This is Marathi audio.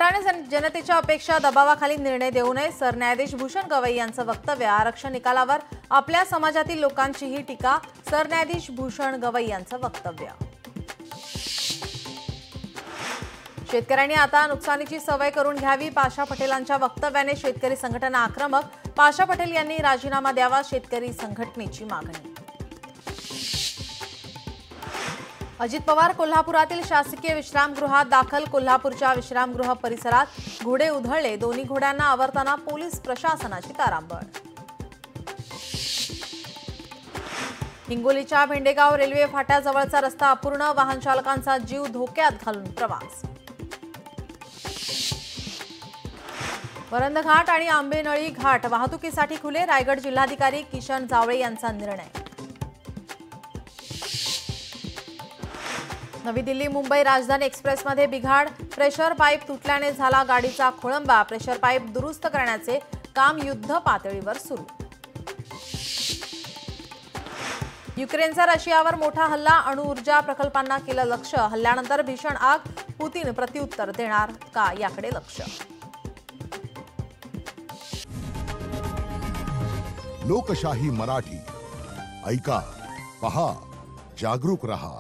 कोर्टाने जनतेच्या अपेक्षा दबावाखाली निर्णय देऊ नये, सरन्यायाधीश भूषण गवई यांचं वक्तव्य। आरक्षण निकालावर आपल्या समाजातील लोकांचीही टीका, सरन्यायाधीश भूषण गवई यांचं वक्तव्य। शेतकऱ्यांनी आता नुकसानीची सवय करून घ्यावी, पाशा पटेलांच्या वक्तव्याने शेतकरी संघटना आक्रमक। पाशा पटेल यांनी राजीनामा द्यावा, शेतकरी संघटनेची मागणी। अजित पवार कोल्हापुरातील शासकीय विश्रामगृहात दाखल। कोल्हापूरच्या विश्रामगृह परिसरात घोडे उधळले, दोन्ही घोड्यांना आवरताना पोलीस प्रशासनाची तारांबळ। हिंगोलीच्या भेंडेगाव रेल्वे फाट्याजवळचा रस्ता अपूर्ण, वाहन चालकांचा जीव धोक्यात घालून प्रवास। वरंध घाट आणि आंबेनळी घाट वाहतुकीसाठी खुले, रायगड जिल्हाधिकारी किशन जावळे यांचा निर्णय। नवी दिल्ली मुंबई राजधानी एक्सप्रेसमध्ये बिघाड, प्रेशर पाईप तुटल्याने झाला गाडीचा खोळंबा। प्रेशर पाईप दुरुस्त करण्याचे काम युद्ध पातळीवर सुरू। युक्रेनचा रशियावर मोठा हल्ला, अणुऊर्जा प्रकल्पांना केलं लक्ष्य। हल्ल्यानंतर भीषण आग, पुतीन प्रत्युत्तर देणार का, याकडे लक्ष। लोकशाही मराठी ऐका, पहा, जागरूक रहा।